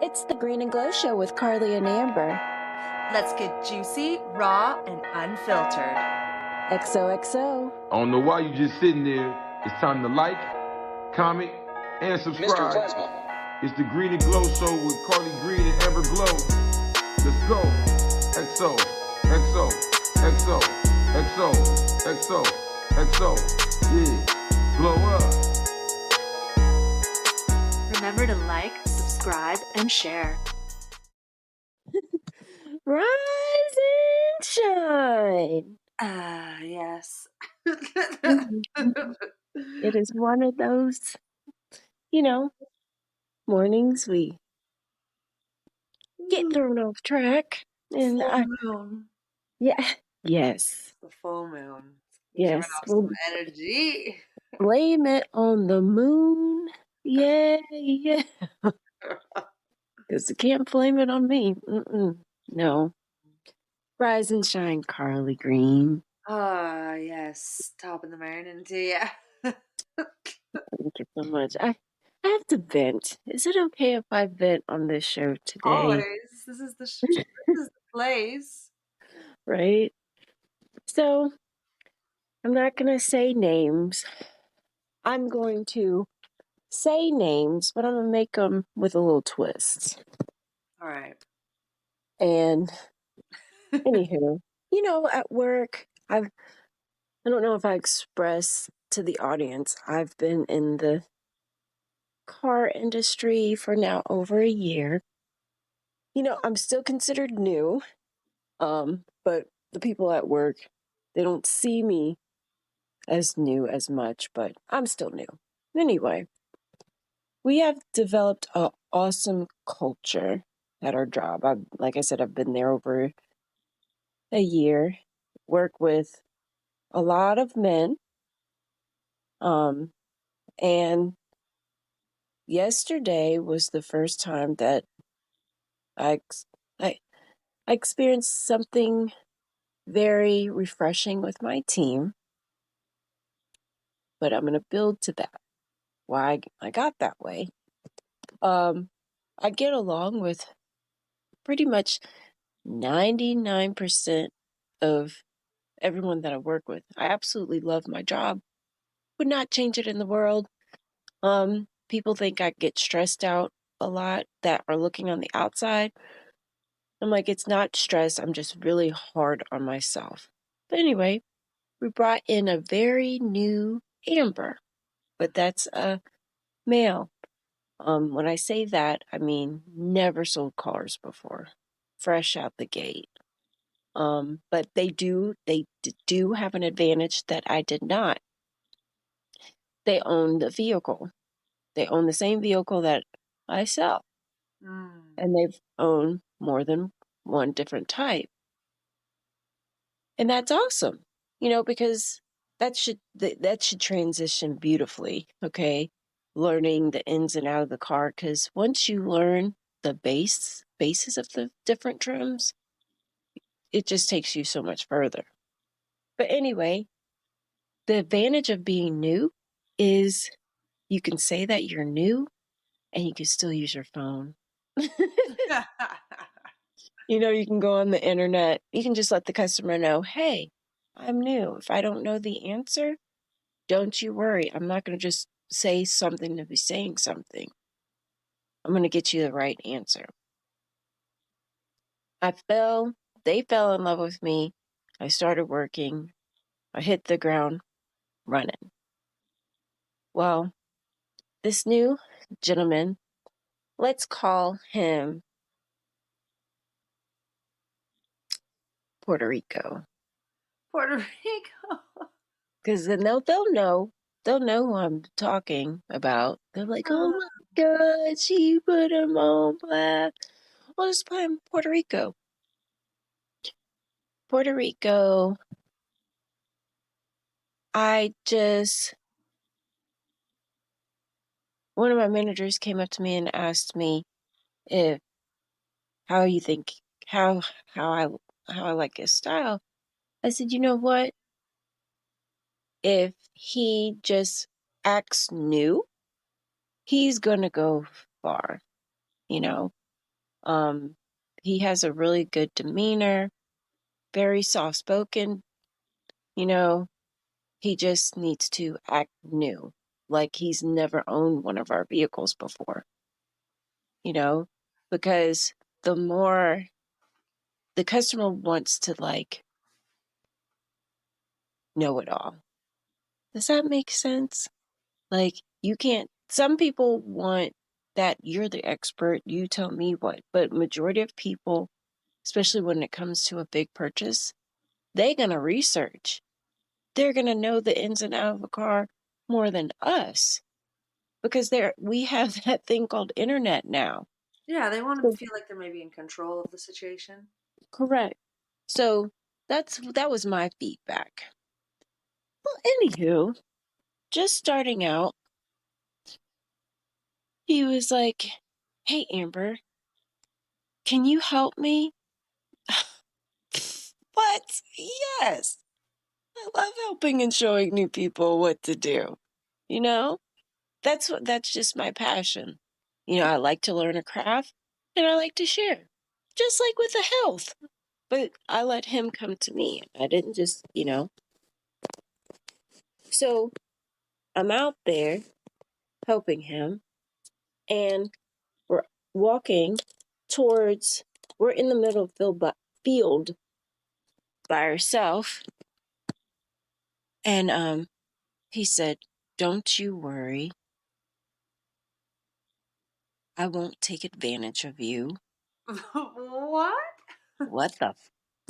It's the Green and Glow Show with Carly and Amber. Let's get juicy, raw, and unfiltered. XOXO. I don't know why you just sitting there. It's time to like, comment, and Mr. subscribe. Plasma. It's the Green and Glow Show with Carly Green and Amber Glow. Let's go. XO, XO, XO, XO, XO, XO. Yeah, glow up. Remember to like, subscribe, and share. Rise and shine. Yes. It is one of those, mornings we get thrown off track. And Full moon. yes. The full moon. Yes. Some energy. Blame it on the moon. Yeah. Because you can't blame it on me. No. Rise and shine, Carly Green. Yes. Top of the morning to you. Thank you so much. I have to vent. Is it okay if I vent on this show today? Always. This is the place. Right? So, I'm not going to say names. I'm going to say names, but I'm going to make them with a little twist. All right. And anywho, at work, I don't know if I expressed to the audience, I've been in the car industry for now over a year. I'm still considered new, but the people at work, they don't see me as new as much, but I'm still new. Anyway, we have developed an awesome culture at our job. Like I said, I've been there over a year, work with a lot of men, and yesterday was the first time that I experienced something very refreshing with my team, but I'm going to build to that. Why I got that way. I get along with pretty much 99% of everyone that I work with. I absolutely love my job. Would not change it in the world. People think I get stressed out a lot that are looking on the outside. I'm like, it's not stress. I'm just really hard on myself. But anyway, we brought in a very new Amber, but that's a male. When I say that, I mean never sold cars before, fresh out the gate. But they do have an advantage that I did not. They own the vehicle. They own the same vehicle that I sell. And they've owned more than one different type. And that's awesome, because that should transition beautifully, okay? Learning the ins and outs of the car, because once you learn the basis of the different trims, it just takes you so much further. But anyway, the advantage of being new is you can say that you're new and you can still use your phone. You can go on the internet. You can just let the customer know, hey, I'm new. If I don't know the answer, don't you worry. I'm not going to just say something to be saying something. I'm going to get you the right answer. They fell in love with me. I started working. I hit the ground running. Well, this new gentleman, let's call him Puerto Rico. Puerto Rico. Because then they'll know who I'm talking about. They're like, oh my God, she put him on black. I'll just put him Puerto Rico. Puerto Rico, one of my managers came up to me and asked me how I like his style. I said, you know what? If he just acts new, he's gonna go far, Um, he has a really good demeanor, very soft spoken, you know, he just needs to act new, like he's never owned one of our vehicles before, you know, because the more the customer wants to like know it all. Does that make sense? Like, you can't, some people want that you're the expert, you tell me what, but majority of people, especially when it comes to a big purchase, they're going to research. They're going to know the ins and outs of a car more than us because we have that thing called internet now. Yeah, they want to So, feel like they're maybe in control of the situation. correct. So that was my feedback. Well, anywho, just starting out, he was like, "Hey, Amber, can you help me?" What? Yes. I love helping and showing new people what to do. You know? That's just my passion. I like to learn a craft and I like to share. Just like with the health. But I let him come to me. I didn't just. So I'm out there helping him and we're walking towards we're in the middle of field by ourselves and he said, "Don't you worry. I won't take advantage of you." What? What the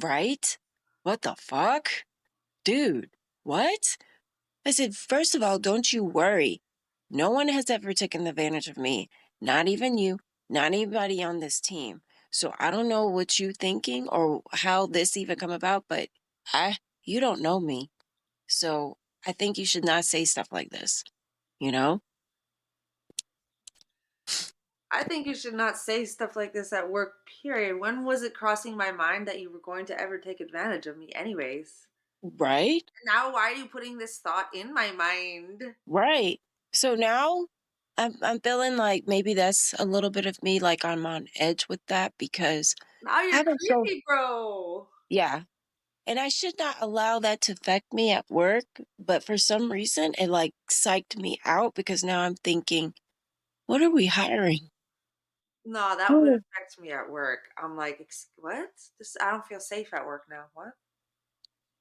right? What the fuck? Dude, what? I said, "First of all, don't you worry. No one has ever taken advantage of me. Not even you, not anybody on this team. So I don't know what you thinking or how this even come about, but you don't know me. So I think you should not say stuff like this, you know? I think you should not say stuff like this at work, period. When was it crossing my mind that you were going to ever take advantage of me, anyways? Right? Now, why are you putting this thought in my mind? Right. So now I'm feeling like maybe that's a little bit of me, like I'm on edge with that because Now I you're haven't so creepy, bro. yeah. And I should not allow that to affect me at work, but for some reason it like psyched me out because now I'm thinking, what are we hiring? No, that would Oh. affect me at work. I'm like, what? This I don't feel safe at work now. What?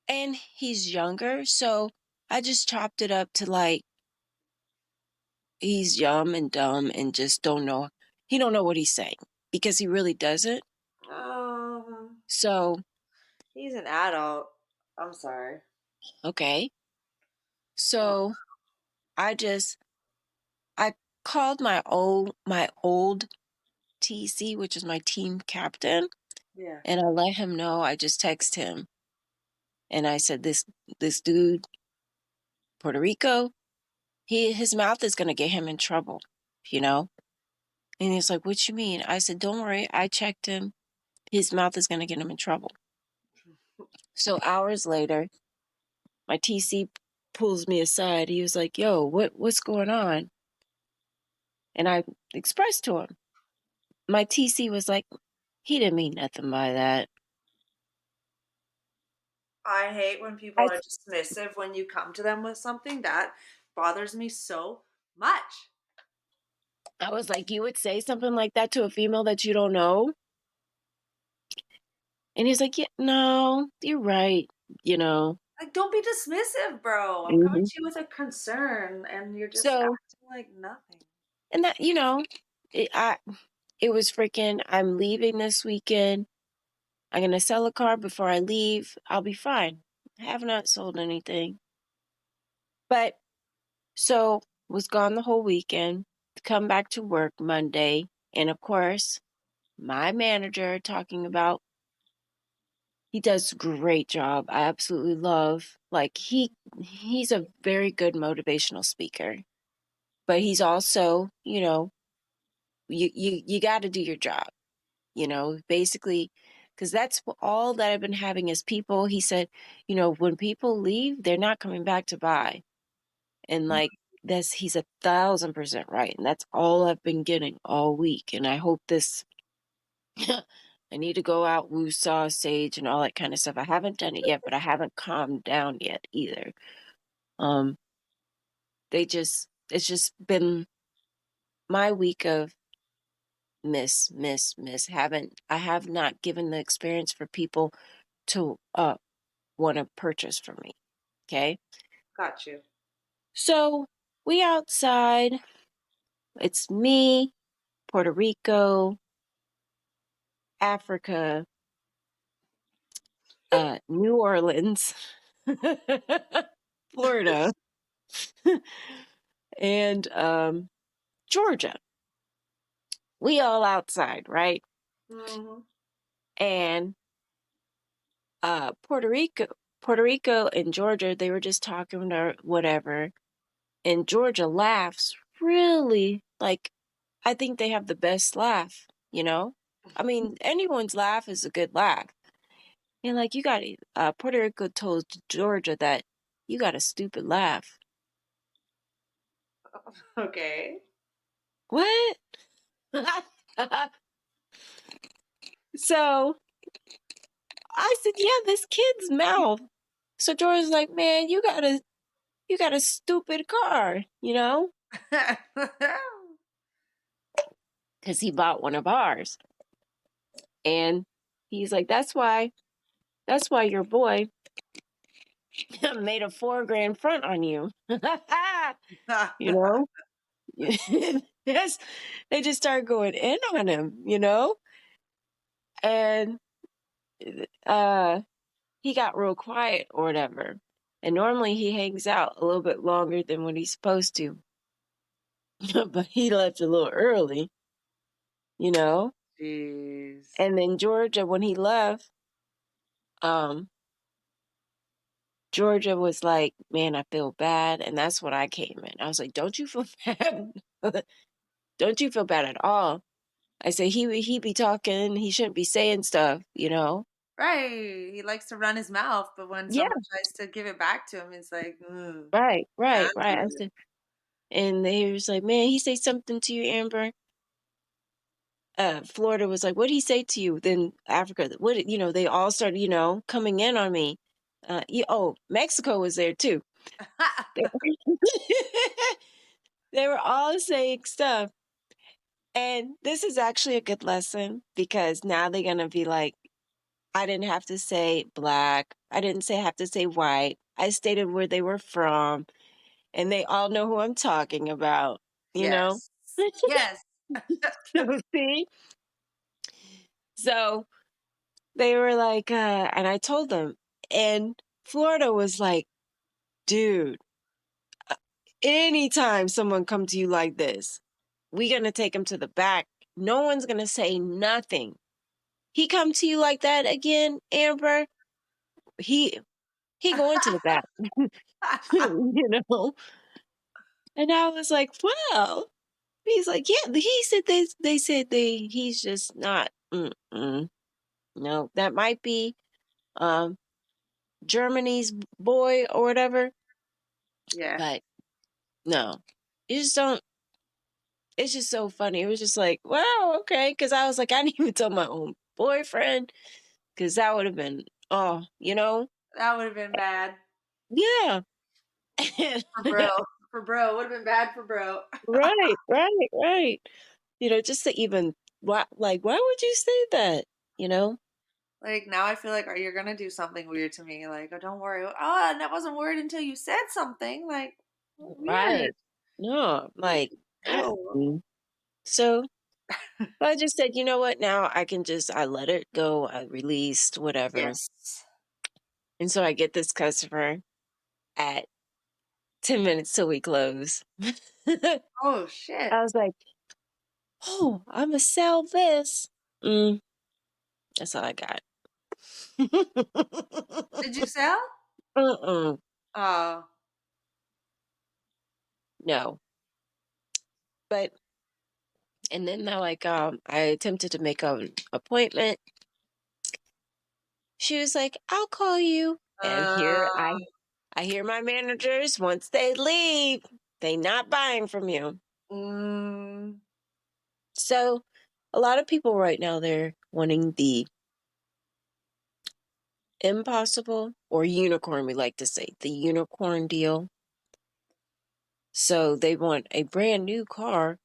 And he's younger, so I just chopped it up to like he's young and dumb and just don't know. He don't know what he's saying because he really doesn't. Um, So, he's an adult. I'm sorry. okay. Oh, So I called my old TC, which is my team captain, yeah. and I let him know. I just text him and I said this dude, Puerto Rico, his mouth is gonna get him in trouble, you know? And he's like, "What you mean?" I said, "Don't worry, I checked him. His mouth is gonna get him in trouble." So hours later, my TC pulls me aside. He was like, "Yo, what's going on?" And I expressed to him. My TC was like, "He didn't mean nothing by that." I hate when people I are dismissive when you come to them with something. That bothers me so much. I was like, "You would say something like that to a female that you don't know?" And he's like, "Yeah, no, you're right, you know." Like, don't be dismissive, bro. I'm coming Mhm. to you with a concern and you're just So, acting like nothing. and that, it, I, it was freaking, I'm leaving this weekend. I'm going to sell a car before I leave. I'll be fine. I have not sold anything. But so was gone the whole weekend, come back to work Monday. And of course, my manager talking about he does a great job. I absolutely love like he's a very good motivational speaker. But he's also, you got to do your job, basically because that's all that I've been having is people. He said, when people leave, they're not coming back to buy. And like that's he's 1,000% right. And that's all I've been getting all week. And I hope this I need to go out, woo saw, sage, and all that kind of stuff. I haven't done it yet, but I haven't calmed down yet either. Um, it's just been my week of miss. I have not given the experience for people to want to purchase from me. Okay. Got you. So we outside. It's me, Puerto Rico, Africa, New Orleans, Florida, and Georgia. We all outside, right? Hmm. And Puerto Rico and Georgia, they were just talking or whatever. And Georgia laughs really like I think they have the best laugh, you know? I mean, anyone's laugh is a good laugh. And like you got Puerto Rico told Georgia that you got a stupid laugh. Okay. What? So I said, yeah, this kid's mouth. So Georgia's like, man, you got a stupid car, you know? Because he bought one of ours. And he's like, that's why your boy made a 4 grand front on you. You know? Yes, they just started going in on him, you know? And uh he got real quiet or whatever. And normally he hangs out a little bit longer than what he's supposed to. But he left a little early, you know? Jeez. And then Georgia, when he left, um, Georgia was like, man, I feel bad. And that's when I came in. I was like, don't you feel bad? Don't you feel bad at all? I said, he be talking, he shouldn't be saying stuff, you know? Right. He likes to run his mouth, but when Yeah, someone tries to give it back to him, it's like, right. I answer. said, and he was like, man, he say something to you, Amber? Florida was like, "What did he say to you?" Then Africa, they all started, coming in on me. Mexico was there too. They, they were all saying stuff. And this is actually a good lesson because now they're going to be like, I didn't have to say black. I didn't have to say white. I stated where they were from and they all know who I'm talking about, you know? Yes. Yes. So, see? So they were like, and I told them, and Florida was like, dude, uh, anytime someone come to you like this, we gonna take him to the back. No one's gonna say nothing. He come to you like that again, Amber, he going to the back, you know? And I was like, well, he's like, yeah, he said they said he's just not, no, that might be, um, Germany's boy or whatever, Yeah. but no, you just don't. It's just so funny. It was just like, wow, okay. Because I was like, I didn't even tell my own boyfriend because that would have been, oh, That would have been bad yeah. for bro. For bro. Would have been bad for bro. Right. Just to even, why would you say that? You know? Like now I feel like you're gonna do something weird to me. Like, oh don't worry. Oh, and that wasn't weird until you said something. Like weird. Right. No, like, Ew. so I just said, you know what? Now I let it go. I released whatever. Yes. And so I get this customer at 10 minutes till we close. I Oh shit. was like, oh, I'm going to sell this. That's all I got. Did you sell? Mm-mm. Oh. No. But, and then I attempted to make an appointment. She was like, I'll call you. And here Uh, I hear my managers, once they leave, they not buying from you. mm, So a lot of people right now, wanting the impossible or unicorn, we like to say, the unicorn deal. So they want a brand new car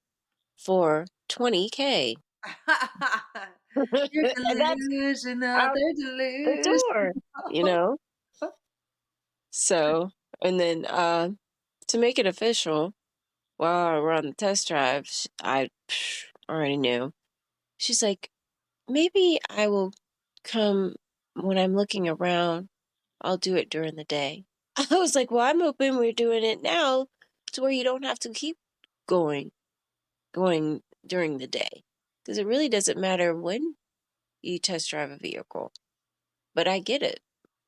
for $20K. Your And that's delusion, out another the delusion. door, you know? So, and then to make it official, while we're on the test drive, I already knew. She's like, maybe I will come when I'm looking around. I'll do it during the day. I was like, well, I'm hoping we're doing it now to where you don't have to keep going, going during the day. Because it really doesn't matter when you test drive a vehicle. But I get it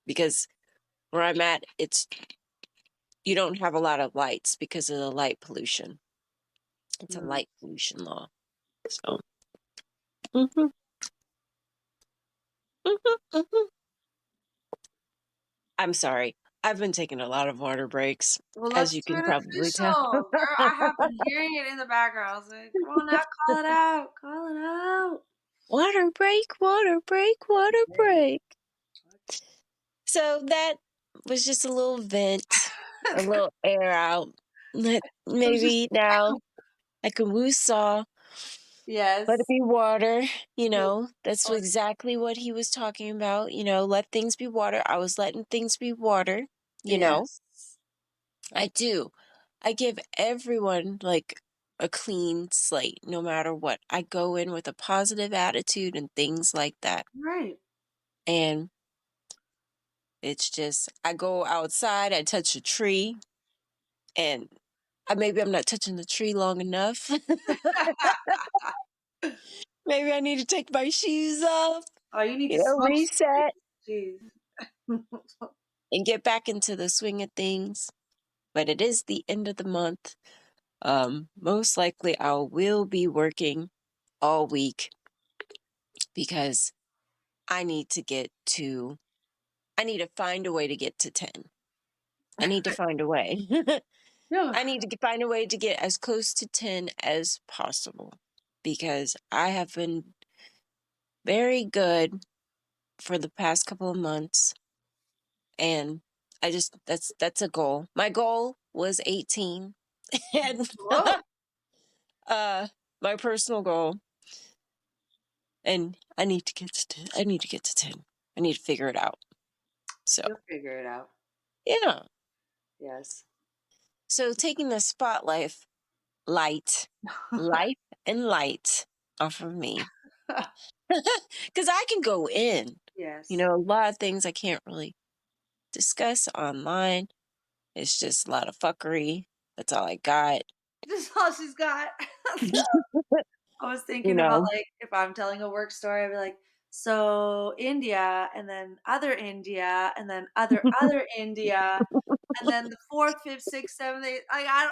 because where I'm at, you don't have a lot of lights because of the light pollution. It's a Mm. light pollution law. So, mhm, mhm, mhm. I'm sorry. I've been taking a lot of water breaks, Well, as let's you do can it probably tell. official. Girl, I have been hearing it in the background. I was like, come on now, call it out. Call it out. Water break, water break, water Okay. break. So that was just a little vent, a little air out. Let It was just maybe now I can woo-saw, let it yes. be water. Yes. That's Oh, exactly what he was talking about. Let things be water. I was letting things be water. You know, yes. I do. I give everyone like a clean slate, no matter what. I go in with a positive attitude and things like that. Right. And it's just, I go outside, I touch a tree, and maybe I'm not touching the tree long enough. Maybe I need to take my shoes off, Oh, you need to smoke some reset, trees. Jeez. and get back into the swing of things. But it is the end of the month. Most likely I will be working all week because I need to I need to find a way to get to 10. I need to find a way. Yeah. I need to find a way to get as close to 10 as possible because I have been very good for the past couple of months, and that's a goal. My goal was 18 and Whoa. uh my personal goal, and I need to get to 10. I need to get to 10. I need to figure it out. So, You'll figure it out. yeah. Yes. So taking the spotlight light life and light off of me because I can go in. Yes. A lot of things I can't really discuss online. It's just a lot of fuckery. That's all I got. This is all she's got. I was You thinking about know. like if I'm telling a work story, I'd be like, so India, and then other India, and then other India, and then the fourth, fifth, sixth, seventh, eighth. Like I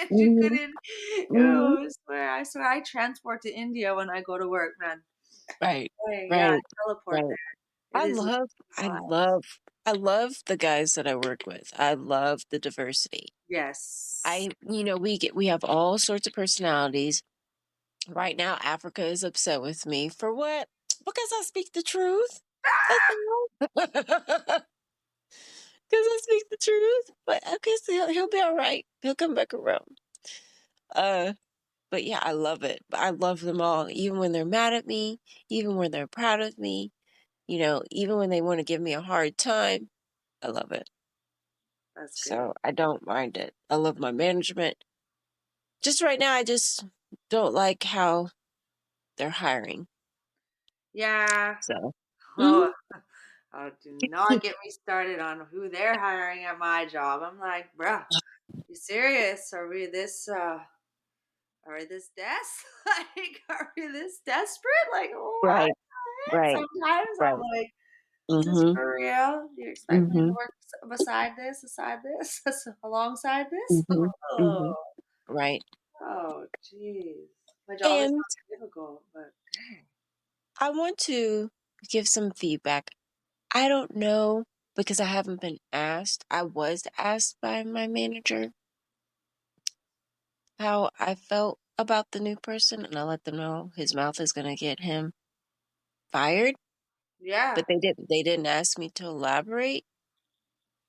don't, you Mhm, couldn't. mhm. Oh, I swear, I transport to India when I go to work, man. Right, Hey, yeah, I right, teleport right. there. It I is love, I wild. love, I love the guys that I work with. I love the diversity. Yes. We have all sorts of personalities. Right now, Africa is upset with me for what? Because I speak the truth. That's all. Because I speak the truth. But okay, so he'll be all right. He'll come back around. Uh, but yeah, I love it. I love them all, even when they're mad at me, even when they're proud of me. Even when they want to give me a hard time. I love it. That's good. So I don't mind it. I love my management. Just right now, I just don't like how they're hiring. Yeah. So. Oh, oh, do not get me started on who they're hiring at my job. I'm like, bruh, you serious? Are we this like, are we this desperate? Like, what? Right, right, Sometimes I'm right. like, is this Mhm, for real? Do you expect me to mhm, work beside this, alongside this? mhm, mhm. Oh, Right. oh, jeez. My job is And not difficult, but dang. I want to give some feedback. I don't know because I haven't been asked. I was asked by my manager how I felt about the new person, and I let them know his mouth is going to get him. fired, Yeah. but they didn't ask me to elaborate.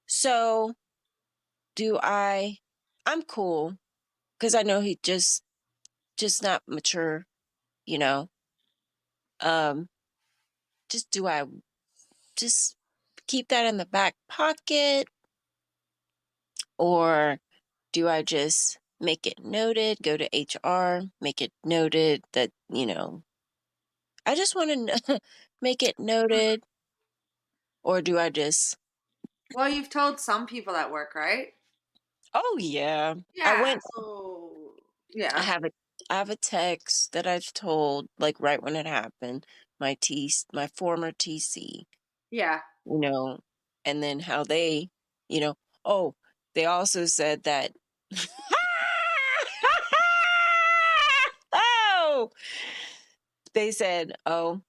So, do I'm cool because I know he just not mature, you know. Um, just do I just keep that in the back pocket, or do I just make it noted, go to HR, make it noted that, I just want to make it noted, or do I just, Well, you've told some people at work, right? oh yeah, I Yeah, went, so I yeah. have a, I have a text that I've told, like right when it happened, my former TC, Yeah. you know, and then how they, you know, oh, they also said that, oh, they said, oh,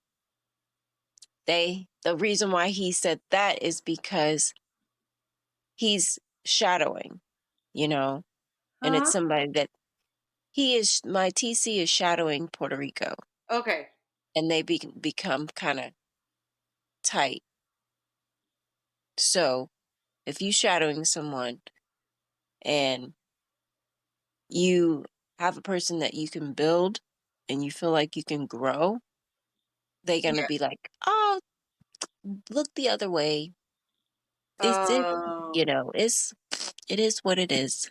the reason why he said that is because he's shadowing, you know, and it's Huh? somebody that my TC is shadowing Puerto Rico, Okay. and they become kind of tight. So if you shadowing someone and you have a person that you can build and you feel like you can grow, they're gonna Yeah. be like, oh, look the other way. It's it, Oh, it is what it is.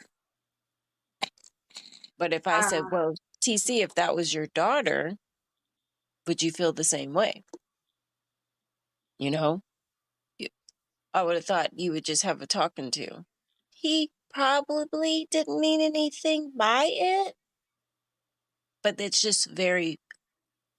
But if I said, uh, well, TC, if that was your daughter, would you feel the same way? You know, You- I would have thought you would just have a talking to. He probably didn't mean anything by it, but it's just very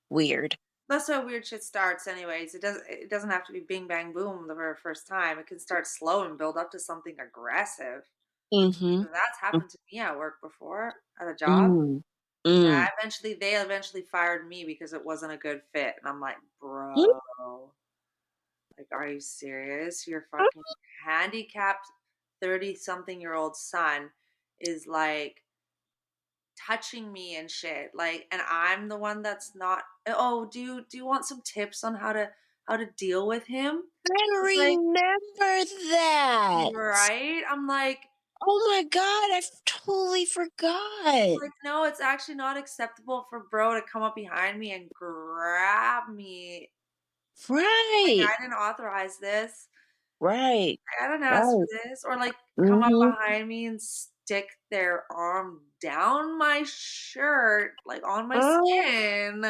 weird. that's how weird shit starts anyways. It doesn't have to be bing bang boom the very first time. It can start slow and build up to something aggressive. Mm-hmm. That's happened to me at work before, at a job. Mm. Yeah, Mm. they eventually fired me because it wasn't a good fit. And I'm like, Mm. bro, like, are you serious? Your fucking handicapped 30 something year old son is like touching me and shit. Like, and I'm the one that's not, oh, do you want some tips on how to deal with him? It's I like, remember that. right? I'm Oh my God, totally forgot. like, no, it's actually not acceptable for bro to come up behind me and grab me. Like, Right, I didn't authorize this. right, I didn't ask right. for this. Or like come up Mm-hmm. behind me and stick their arm down my shirt, like on my Oh, skin.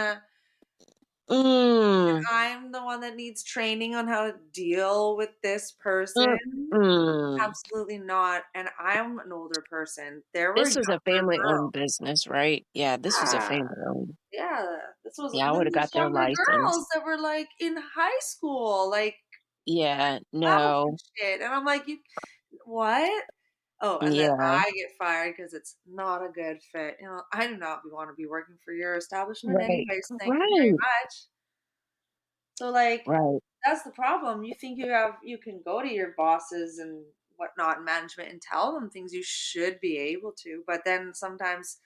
mm, I'm the one that needs training on how to deal with this person. mm, mm. Absolutely not. And I'm an older person. There were This was a younger family-owned girls. business, right? Yeah, this was a Yeah. family-owned. Yeah. Yeah, I Then would have there's got their younger license. girls that were like in high school, like Yeah, 12 and no, shit. And I'm like, you what? Oh, and then yeah, I get fired because it's not a good fit. I do not want to be working for your establishment right, anyways. Thank you very right, much. So like right, that's the problem. You think you can go to your bosses and whatnot in management and tell them things you should be able to, but then sometimes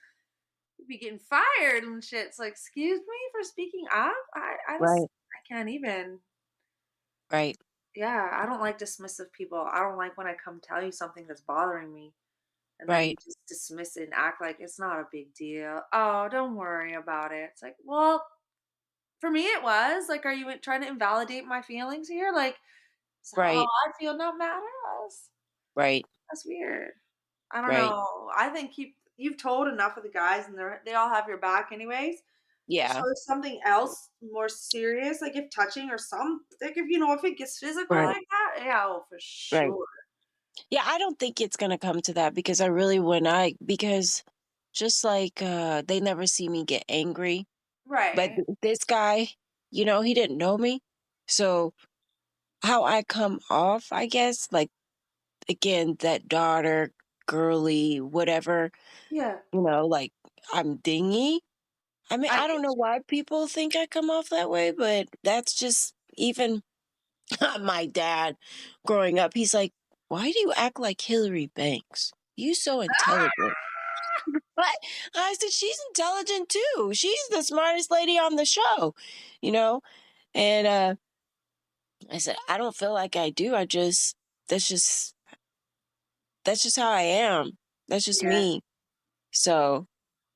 you be getting fired and shit. It's like, excuse me for speaking up. I just right, I can't even. right, Yeah, I don't like dismissive people. I don't like when I come tell you something that's bothering me. And then you right, just dismiss it and act like it's not a big deal. Oh, don't worry about it. It's like, well, for me it was. Like, are you trying to invalidate my feelings here? Like, is how right, I feel not matter? right, That's weird. I don't right. know. I think you've told enough of the guys and they all have your back anyways. So Yeah, if something else more serious, like if touching or some like if it gets physical right, like that, yeah, oh for right. sure. Yeah, I don't think it's gonna come to that because I really because just like they never see me get angry. But Right. this guy, he didn't know me. So how I come off, I guess, like again, that daughter, girly, whatever, Yeah. like I'm dingy. I mean, I I don't know get why people think I come off that way, but that's just even my dad growing up. He's like, why do you act like Hillary Banks? You so intelligent. But I said, she's intelligent too. She's the smartest lady on the show, you know? And I said, I don't feel like I do. That's just that's just how I am. That's just Yeah, me. So,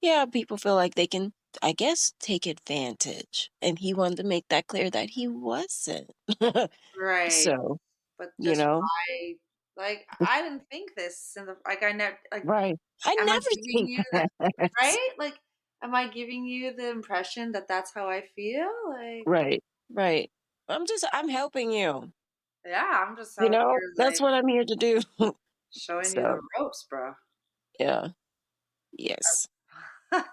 yeah, people feel like they can, I guess, take advantage. And he wanted to make that clear that he wasn't. right. So, But you just know, why? Like, I didn't think this in the like. I never like. right. I Am I never giving think you the that. right? Like, am I giving you the impression that that's how I feel? Like, Right, right. I'm helping you. yeah, I'm just out here That's like what I'm here to do. showing you the So, ropes, bro. yeah, yes. That's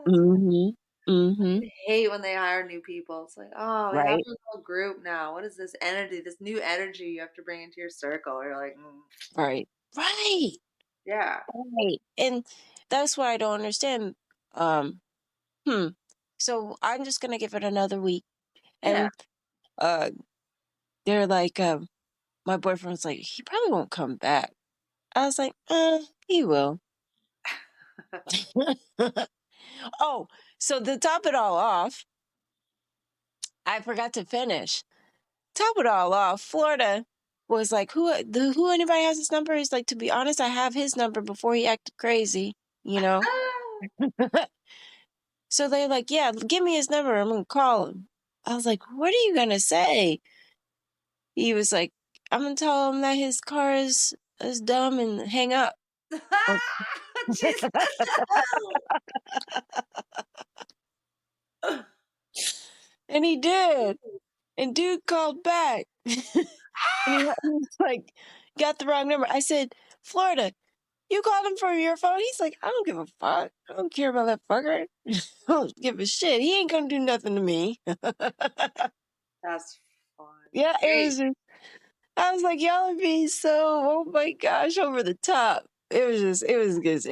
Mhm, mhm, I hate when they hire new people. It's like, oh, we have right, a little group now. What is this energy? This new energy you have to bring into your circle. You're like, right, right, yeah, right. And that's why I don't understand. Um, hmm. So I'm just gonna give it another week. yeah. And uh they're like, my boyfriend was like, he probably won't come back. I was like, he will. Oh, so to top it all off, I forgot to finish. Top it all off, Florida was like, who anybody has his number? He's like, to be honest, I have his number before he acted crazy, you know? So they're like, yeah, give me his number. I'm gonna call him. I was like, what are you gonna say? He was like, I'm gonna tell him that his car is dumb and hang up. Oh. Jesus. And he did. And dude called back. And he was like, got the wrong number. I said, Florida, you called him from your phone? He's like, I don't give a fuck. I don't care about that fucker. I don't give a shit. He ain't gonna do nothing to me. That's fun. Yeah, it Great. was just, I was like, y'all are being so, oh my gosh, over the top. It was good.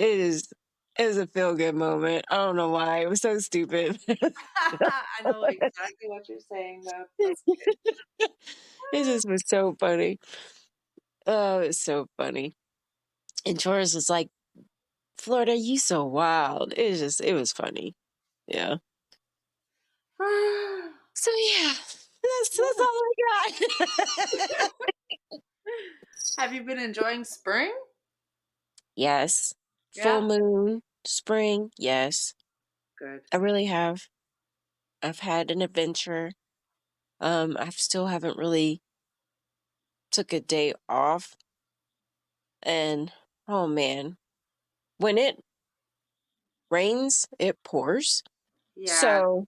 It was a feel good moment. I don't know why. It was so stupid. I know exactly what you're saying, though. That's It just was so funny. Oh, it's so funny. And Taurus was like, Florida, you so wild. It was funny. Yeah. good. So yeah, that's all I got. Have you been enjoying spring? Yes. Full Yeah, moon, spring, yes. good. I really have. I've had an adventure. I still haven't really took a day off. And oh man, when it rains, it pours. Yeah. So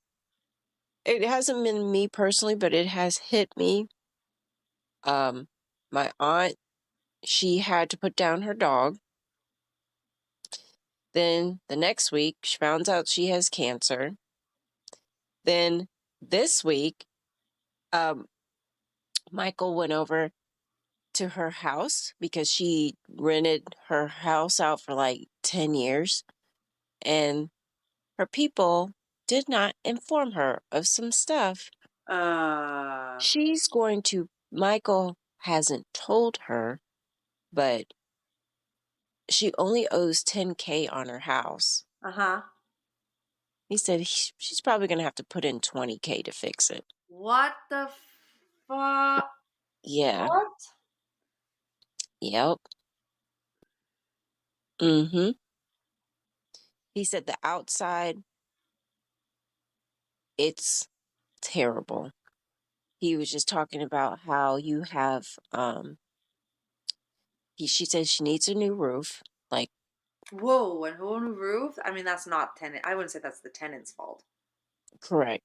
it hasn't been me personally, but it has hit me. My aunt, she had to put down her dog. Then the next week, she found out she has cancer. Then this week, um, Michael went over to her house because she rented her house out for like 10 years. And her people did not inform her of some stuff. Uh, She's going to, Michael hasn't told her, but she only owes 10K on her house. uh-huh. He said she's probably going to have to put in 20K to fix it. What the fuck? Yeah. What? Yep. Mm-hmm. He said the outside, it's terrible. He was just talking about how you have, she said she needs a new roof. Like, Whoa, and who on a roof? I mean, that's not tenant. I wouldn't say that's the tenant's fault. correct.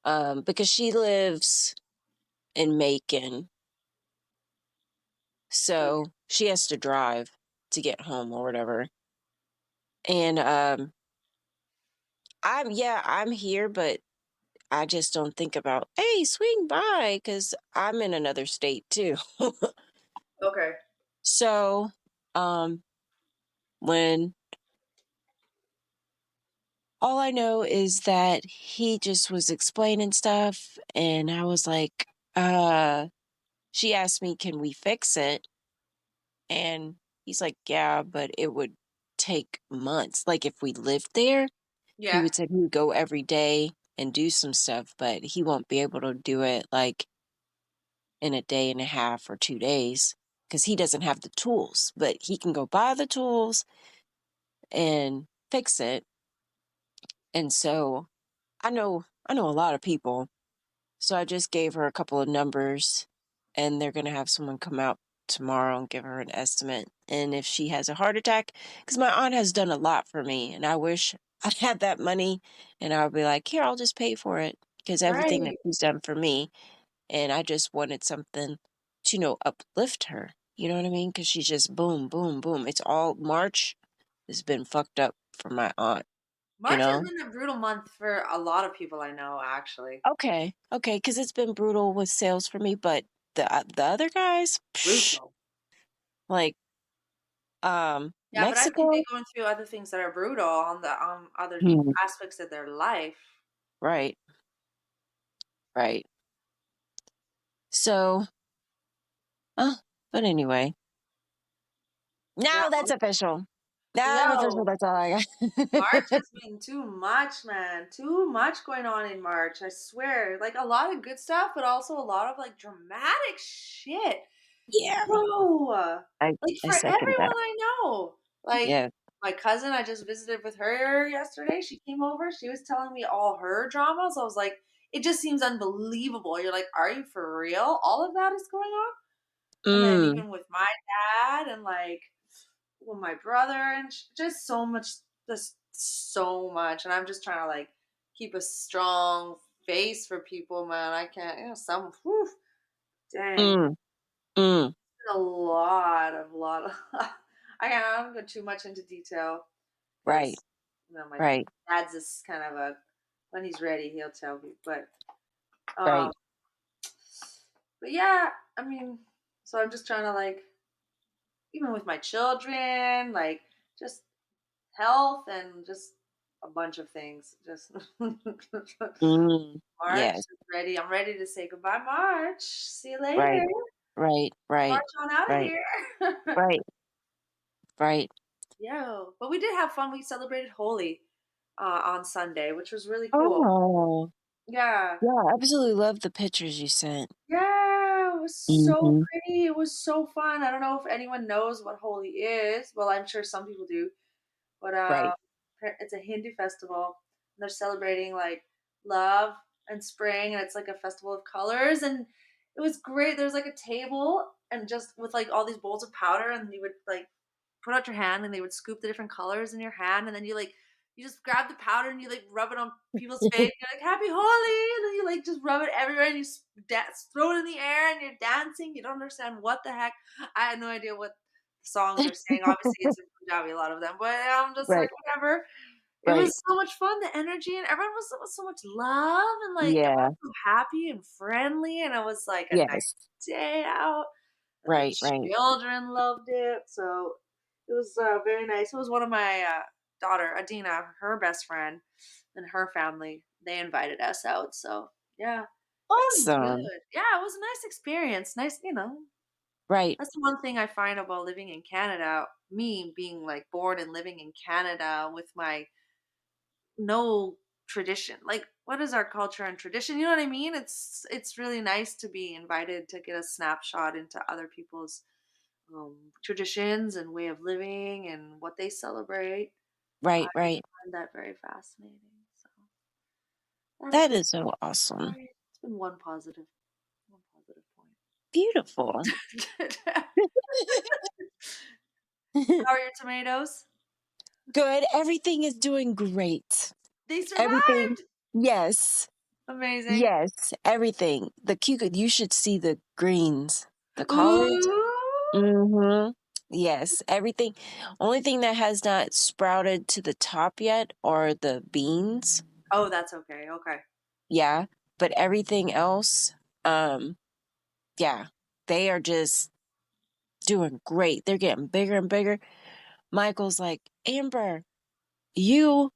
Because she lives in Macon. Okay. So she has to drive to get home or whatever. And I'm here, but I just don't think about, hey, swing by, because I'm in another state too. Okay. So, when all I know is that he just was explaining stuff, and I was like, she asked me, can we fix it? And he's like, yeah, but it would take months. Like if we lived there, he Yeah. would say he would go every day and do some stuff, but he won't be able to do it like in a day and a half or 2 days because he doesn't have the tools, but he can go buy the tools and fix it. And so I know a lot of people. So I just gave her a couple of numbers and they're going to have someone come out tomorrow and give her an estimate. And if she has a heart attack, because my aunt has done a lot for me and I wish I had that money and I would be like, here, I'll just pay for it because everything that Right. she's done for me. And I just wanted something to, uplift her. You know what I mean? Because she's just boom, boom, boom. It's all March has been fucked up for my aunt, you March has know? been a brutal month for a lot of people I know, actually. Okay, because it's been brutal with sales for me, but the other guys, psh, Brutal. like Yeah, but I think they're Mexico. going through other things that are brutal on the other Hmm. aspects of their life. Right, right. So, uh, but anyway, Yeah, now that's official. Now I'm official. yo, That's all I March got. has been too much, man. Too much going on in March. I swear. Like a lot of good stuff, but also a lot of like dramatic shit. Yeah, Bro, I like I for second everyone that. I know. Like Yeah. my cousin, I just visited with her yesterday. She came over. She was telling me all her dramas. I was like, it just seems unbelievable. You're like, are you for real? All of that is going on? And then Mm, even with my dad and like with my brother and just so much, just so much. And I'm just trying to like keep a strong face for people, man. I can't, some, whew, dang, mm, mm. a lot of I don't go too much into detail Right, because my right, dad's is kind of a when he's ready he'll tell me. Um right. but yeah, I mean, so I'm just trying to like even with my children, like just health and just a bunch of things. Just Mm. March Yes. is ready. I'm ready to say goodbye, March. See you later. Right, right, right, March on out of right, here. right, right. Yo, but we did have fun. We celebrated Holi on Sunday, which was really cool. Oh. Yeah. Yeah, I absolutely love the pictures you sent. Yeah, it was so Mhm. pretty. It was so fun. I don't know if anyone knows what Holi is. Well, I'm sure some people do. But Right. it's a Hindu festival. And they're celebrating like love and spring, and it's like a festival of colors. And it was great. There's like a table, and just with like all these bowls of powder, and you would like put out your hand, and they would scoop the different colors in your hand, and then you just grab the powder and you like rub it on people's face. You're like Happy Holi, and then you like just rub it everywhere, and you throw it in the air, and you're dancing. You don't understand what the heck. I had no idea what songs are saying. Obviously, it's in Punjabi, a lot of them, but I'm just like, Right, whatever. It right. was so much fun. The energy and everyone was so much love and like Yeah. everyone was so happy and friendly, and it was like a nice Yes. day out. And the Right, right. children loved it, so it was very nice. It was one of my daughter Adina, her best friend, and her family. They invited us out, so yeah, it was Awesome. good. Yeah, it was a nice experience. Nice, Right, that's the one thing I find about living in Canada, me being like born and living in Canada with my no tradition. Like what is our culture and tradition? You know what I mean? It's really nice to be invited to get a snapshot into other people's traditions and way of living and what they celebrate. I right, right. find that very fascinating. So that's That been is so awesome. it's been one positive point. Beautiful. How are your tomatoes? Good. Everything is doing great. They Everything. survived. Yes. Amazing. Yes. Everything. The cucumber, you should see the greens, the collards. Ooh. Mm-hmm. Yes. Everything. Only thing that has not sprouted to the top yet are the beans. Oh, that's okay. Okay. Yeah. But everything else, um, yeah, they are just doing great. They're getting bigger and bigger. Michael's like, Amber, you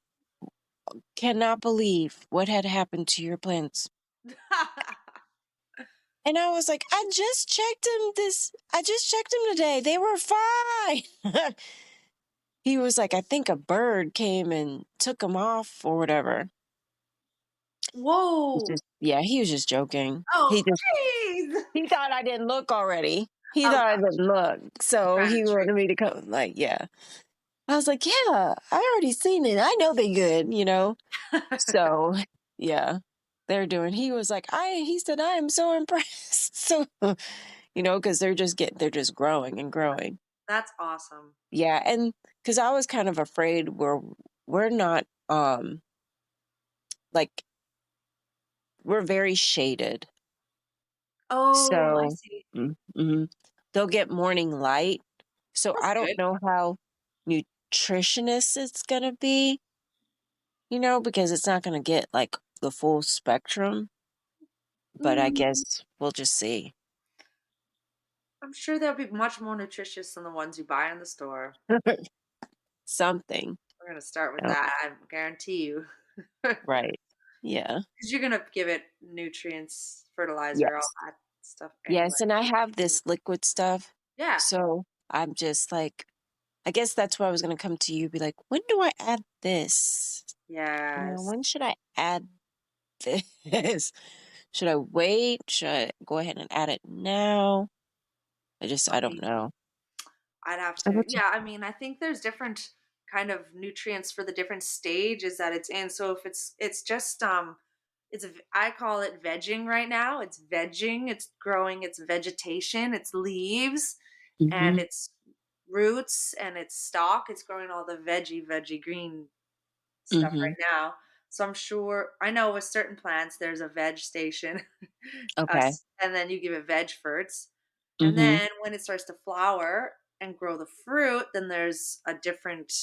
cannot believe what had happened to your plants. And I was like, I just checked them today. They were fine. He was like, I think a bird came and took them off or whatever. Whoa. Yeah, he was just joking. Oh, jeez. He thought I didn't look already. He Oh, thought I gosh. didn't look. So Trying to he trick wanted me to come, like, yeah. I was like, yeah, I already seen it. I know they good, you know? you. So, yeah, he was like, he said, I am so impressed. So, because they're just growing and growing. That's awesome. Yeah. And because I was kind of afraid we're not, like, we're very shaded. Oh, I So, see. mhm. They'll get morning light. So That's I don't good. know how nutritious it's going to be, because it's not going to get like the full spectrum, but I Mm, guess we'll just see. I'm sure they'll be much more nutritious than the ones you buy in the store. Something. We're gonna start with Oh, that. I guarantee you. Because right. Yeah. you're gonna give it nutrients, fertilizer, all Yes. that stuff anyway. Yes. And I have this liquid stuff. Yeah. So I'm just like, I guess that's why I was going to come to you, be like, when do I add this? Yes. When should I add this? Should I wait? Should I go ahead and add it now? I I don't mean, know. I'd have How to. about you? Yeah, I mean, I think there's different kind of nutrients for the different stages that it's in. So if it's just I call it vegging right now. It's vegging, it's growing, it's vegetation, it's leaves, and Mm-hmm. it's roots and it's stalk. It's growing all the veggie green stuff Mm-hmm. right now. So I'm sure I know with certain plants there's a veg station, Okay. and then you give it veg fruits, and Mm-hmm. then when it starts to flower and grow the fruit, then there's a different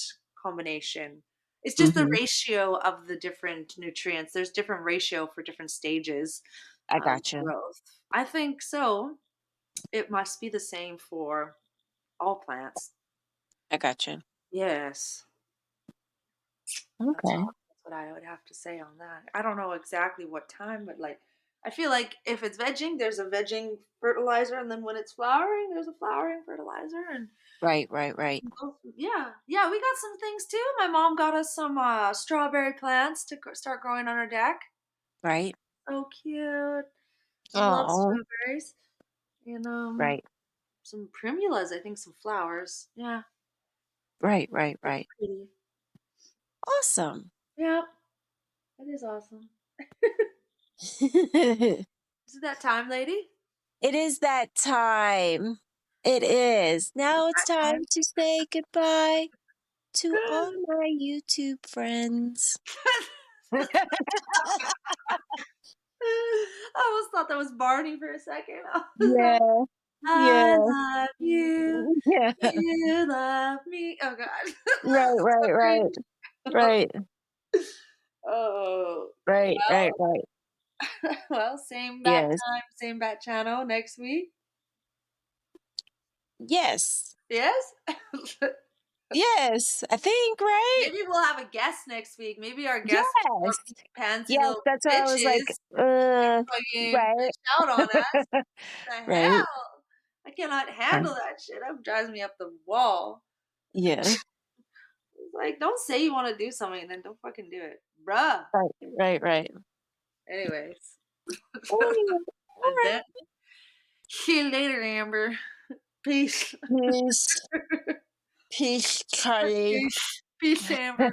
combination. It's just the Mm-hmm. ratio of the different nutrients. There's different ratio for different stages I of gotcha. growth. I think so. It must be the same for all plants. I gotcha. Yes. That's Okay. all. That's what I would have to say on that. I don't know exactly what time, but like I feel like if it's vegging, there's a vegging fertilizer, and then when it's flowering, there's a flowering fertilizer, and Right, right, right, yeah, yeah, we got some things too. My mom got us some strawberry plants to start growing on our deck. right. So cute. She loves Oh, strawberries, and right, some primulas. I think some flowers. Yeah, right, right, it's right. pretty. Awesome. Yeah, it is awesome. It Is it that time, lady? is that time. It is. Now it's That time. time to say goodbye to all my YouTube friends. I almost thought that was Barney for a second. I was like, Yeah, I yeah, love you, yeah. you love me. Oh God, Right, so right, right, cringe. right, Oh right, right, right. well, same bat Yes, time, same bat channel next week. yes, Yes. yes. I think, right? Maybe we'll have a guest next week. Maybe our guest will Yes, be pansy yes. little That's why I was like, bitches and fucking right, bitch out on us. The right. hell? I cannot Uh, handle that shit. That drives me up the wall. yeah, It's like, don't say you want to do something and then don't fucking do it, bruh. right, right, right. Anyways, Oh, all and then see you later, Amber. Peace. right. Peace, peace, Charlie. Peace, peace, Amber.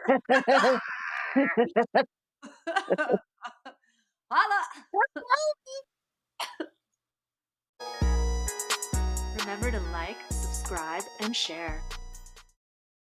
Holla. Remember to like, subscribe, and share.